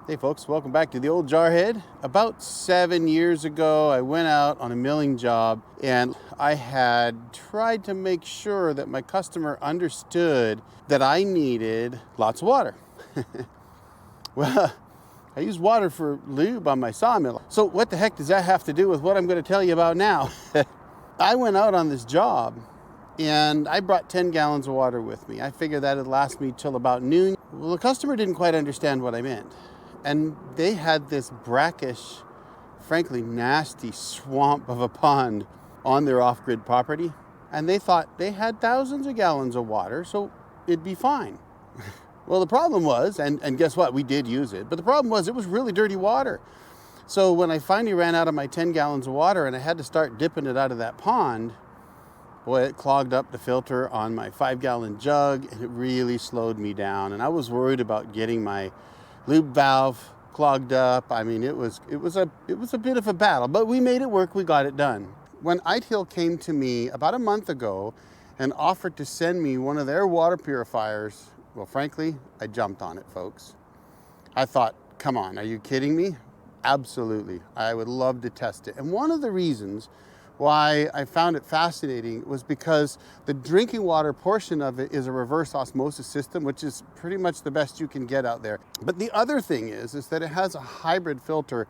Hey folks, welcome back to the old Jarhead. About 7 years ago, I went out on a milling job and I had tried to make sure that my customer understood that I needed lots of water. Well, I use water for lube on my sawmill. So what the heck does that have to do with what I'm going to tell you about now? I went out on this job and I brought 10 gallons of water with me. I figured that'd last me till about noon. Well, the customer didn't quite understand what I meant. And they had this brackish, frankly nasty swamp of a pond on their off-grid property. And they thought they had thousands of gallons of water, so it'd be fine. Well, the problem was, and guess what? We did use it. But the problem was it was really dirty water. So when I finally ran out of my 10 gallons of water and I had to start dipping it out of that pond, boy, it clogged up the filter on my 5-gallon jug and it really slowed me down. And I was worried about getting my lube valve clogged up. I mean, it was a bit of a battle, but we made it work. We got it done. When ITEHIL came to me about a month ago and offered to send me one of their water purifiers, well, frankly, I jumped on it, folks. I thought, come on, are you kidding me? Absolutely. I would love to test it. And one of the reasons why I found it fascinating was because the drinking water portion of it is a reverse osmosis system, which is pretty much the best you can get out there. But the other thing is that it has a hybrid filter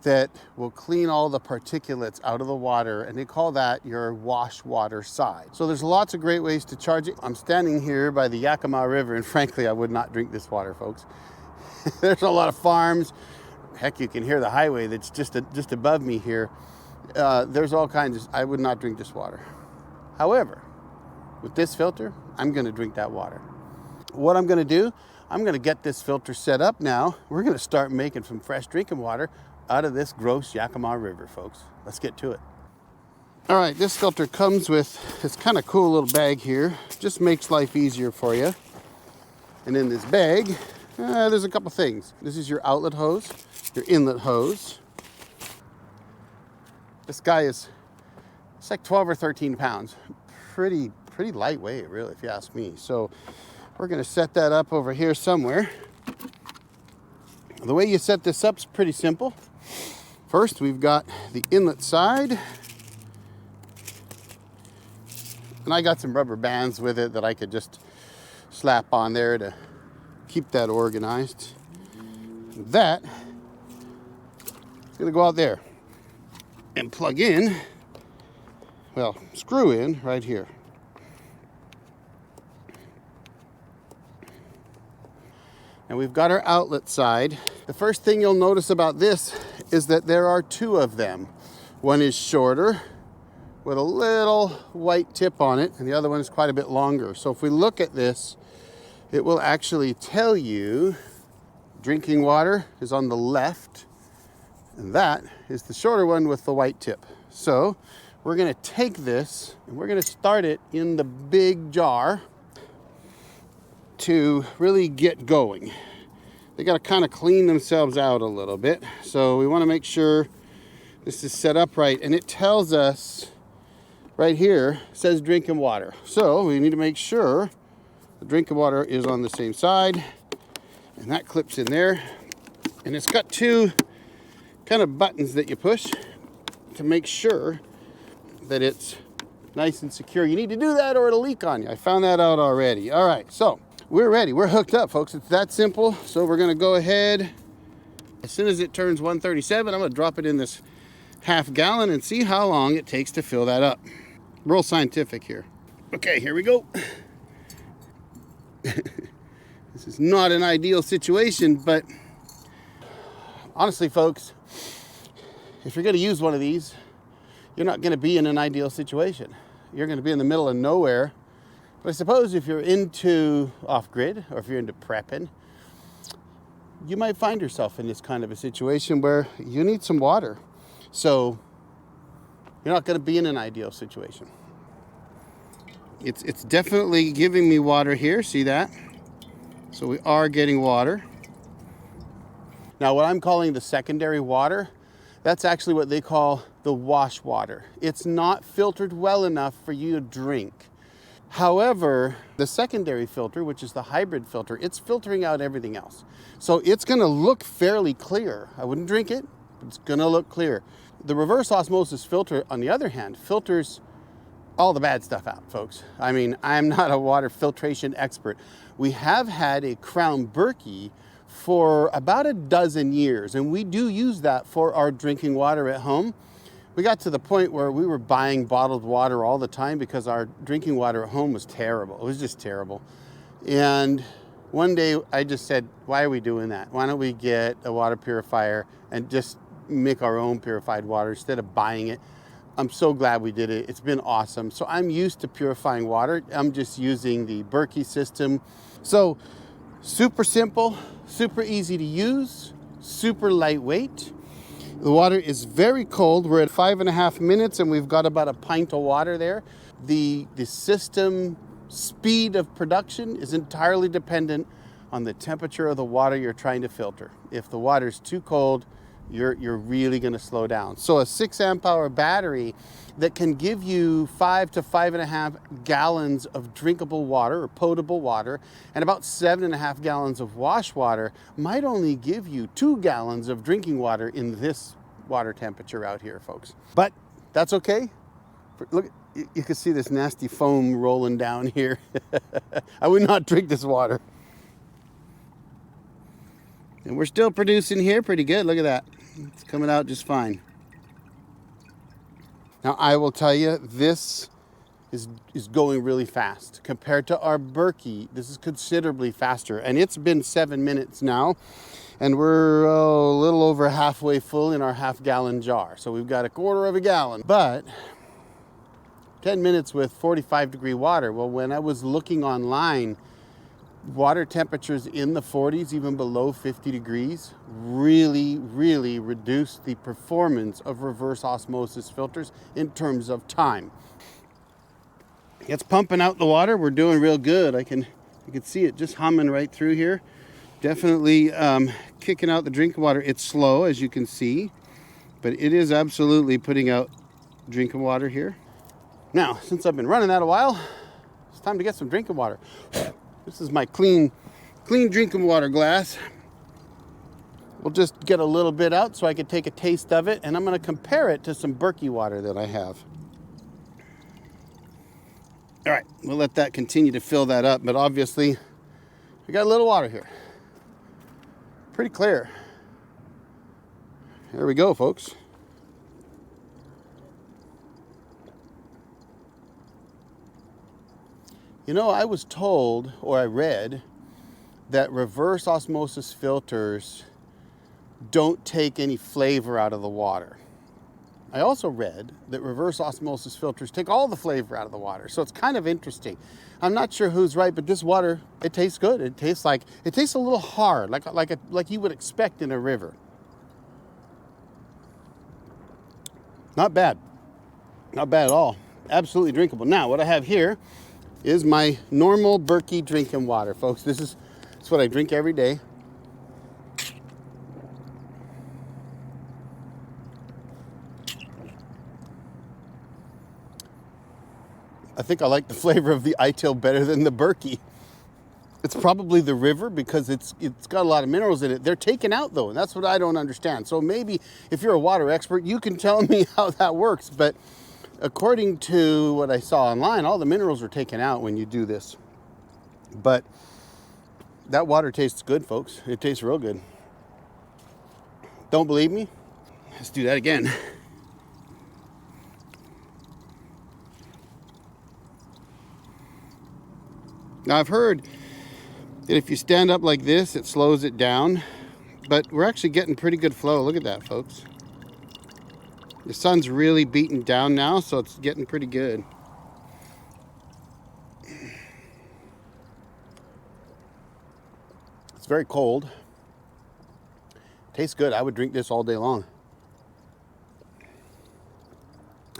that will clean all the particulates out of the water, and they call that your wash water side. So there's lots of great ways to charge it. I'm standing here by the Yakima River, and frankly, I would not drink this water, folks. There's a lot of farms. Heck, you can hear the highway that's just above me here. There's all kinds of, I would not drink this water. However, with this filter, I'm going to drink that water. What I'm going to do, I'm going to get this filter set up now. We're going to start making some fresh drinking water out of this gross Yakima River, folks. Let's get to it. All right, this filter comes with this kind of cool little bag here. Just makes life easier for you. And in this bag, there's a couple things. This is your outlet hose, your inlet hose. This guy it's like 12 or 13 pounds. Pretty lightweight, really, if you ask me. So we're gonna set that up over here somewhere. The way you set this up is pretty simple. First, we've got the inlet side. And I got some rubber bands with it that I could just slap on there to keep that organized. That is gonna go out there and plug in, well, screw in right here. And we've got our outlet side. The first thing you'll notice about this is that there are two of them. One is shorter with a little white tip on it, and the other one is quite a bit longer. So if we look at this, it will actually tell you drinking water is on the left, and that is the shorter one with the white tip. So we're gonna take this and we're gonna start it in the big jar to really get going. They gotta kind of clean themselves out a little bit. So we wanna make sure this is set up right. And it tells us right here, says drinking water. So we need to make sure the drinking water is on the same side. And that clips in there. And it's got two kind of buttons that you push to make sure that it's nice and secure. You need to do that or it'll leak on you. I found that out already. All right, so we're ready. We're hooked up, folks. It's that simple. So we're gonna go ahead. As soon as it turns 137, I'm gonna drop it in this half gallon and see how long it takes to fill that up. Real scientific here. Okay, here we go. This is not an ideal situation, but honestly, folks, if you're going to use one of these, you're not going to be in an ideal situation. You're going to be in the middle of nowhere. But I suppose if you're into off-grid or if you're into prepping, you might find yourself in this kind of a situation where you need some water. So you're not going to be in an ideal situation. It's definitely giving me water here. See that? So we are getting water. Now, what I'm calling the secondary water, that's actually what they call the wash water. It's not filtered well enough for you to drink. However, the secondary filter, which is the hybrid filter, it's filtering out everything else. So it's going to look fairly clear. I wouldn't drink it, but it's going to look clear. The reverse osmosis filter, on the other hand, filters all the bad stuff out, folks. I mean, I'm not a water filtration expert. We have had a Crown Berkey for about a dozen years, and we do use that for our drinking water at home. We got to the point where we were buying bottled water all the time because our drinking water at home was terrible. It was just terrible. And one day I just said, why are we doing that? Why don't we get a water purifier and just make our own purified water instead of buying it? I'm so glad we did it. It's been awesome. So I'm used to purifying water. I'm just using the Berkey system. So super simple, super easy to use, super lightweight. The water is very cold. We're at 5.5 minutes and we've got about a pint of water there. The system speed of production is entirely dependent on the temperature of the water you're trying to filter. If the water is too cold, you're really going to slow down. So a 6 amp hour battery that can give you 5 to 5.5 gallons of drinkable water or potable water and about 7.5 gallons of wash water might only give you 2 gallons of drinking water in this water temperature out here, folks. But that's okay. Look, you can see this nasty foam rolling down here. I would not drink this water. And we're still producing here pretty good. Look at that. It's coming out just fine. Now, I will tell you, this is going really fast. Compared to our Berkey, this is considerably faster. And it's been 7 minutes now. And we're a little over halfway full in our half-gallon jar. So we've got 1/4 gallon. But 10 minutes with 45-degree water. Well, when I was looking online, water temperatures in the 40s, even below 50 degrees, really, really reduce the performance of reverse osmosis filters in terms of time. It's pumping out the water. We're doing real good. You can see it just humming right through here. Definitely kicking out the drinking water. It's slow, as you can see, but it is absolutely putting out drinking water here. Now, since I've been running that a while, it's time to get some drinking water. This is my clean drinking water glass. We'll just get a little bit out so I can take a taste of it, and I'm going to compare it to some Berkey water that I have. All right, we'll let that continue to fill that up, but obviously we got a little water here. Pretty clear. There we go, folks. You know, I was told, or I read, that reverse osmosis filters don't take any flavor out of the water. I also read that reverse osmosis filters take all the flavor out of the water. So it's kind of interesting. I'm not sure who's right, but this water, it tastes good. It tastes a little hard, like you would expect in a river. Not bad. Not bad at all. Absolutely drinkable. Now, what I have here is my normal Berkey drinking water, folks. This is what I drink every day. I think I like the flavor of the ITEHIL better than the Berkey. It's probably the river because it's got a lot of minerals in it. They're taken out though, and that's what I don't understand. So maybe if you're a water expert, you can tell me how that works. But according to what I saw online, all the minerals are taken out when you do this. But that water tastes good, folks. It tastes real good. Don't believe me? Let's do that again. Now, I've heard that if you stand up like this, it slows it down. But we're actually getting pretty good flow. Look at that, folks. The sun's really beating down now, so it's getting pretty good. It's very cold. Tastes good. I would drink this all day long.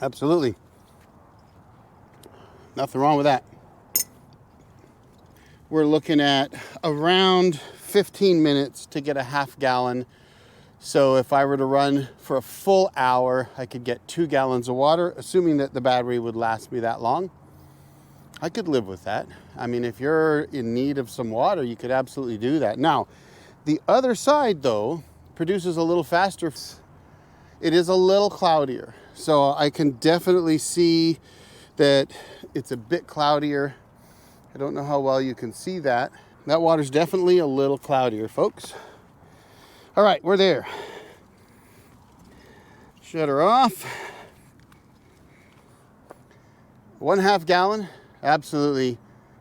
Absolutely. Nothing wrong with that. We're looking at around 15 minutes to get a half gallon. So if I were to run for a full hour, I could get 2 gallons of water, assuming that the battery would last me that long. I could live with that. I mean, if you're in need of some water, you could absolutely do that. Now, the other side, though, produces a little faster. It is a little cloudier. So I can definitely see that it's a bit cloudier. I don't know how well you can see that. That water's definitely a little cloudier, folks. All right, we're there. Shut her off. 1/2 gallon, absolutely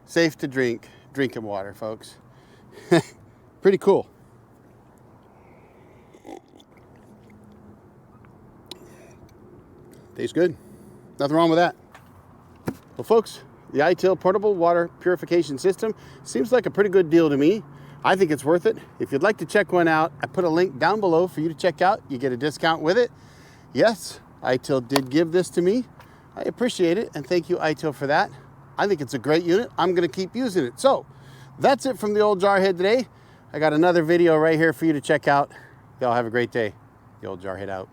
safe to drink drinking water, folks. Pretty cool. Tastes good. Nothing wrong with that. Well, folks, the ITEHIL portable water purification system seems like a pretty good deal to me. I think it's worth it. If you'd like to check one out, I put a link down below for you to check out. You get a discount with it. Yes, ITEHIL did give this to me. I appreciate it, and thank you, ITEHIL, for that. I think it's a great unit. I'm going to keep using it. So that's it from the old Jarhead today. I got another video right here for you to check out. Y'all have a great day. The old Jarhead out.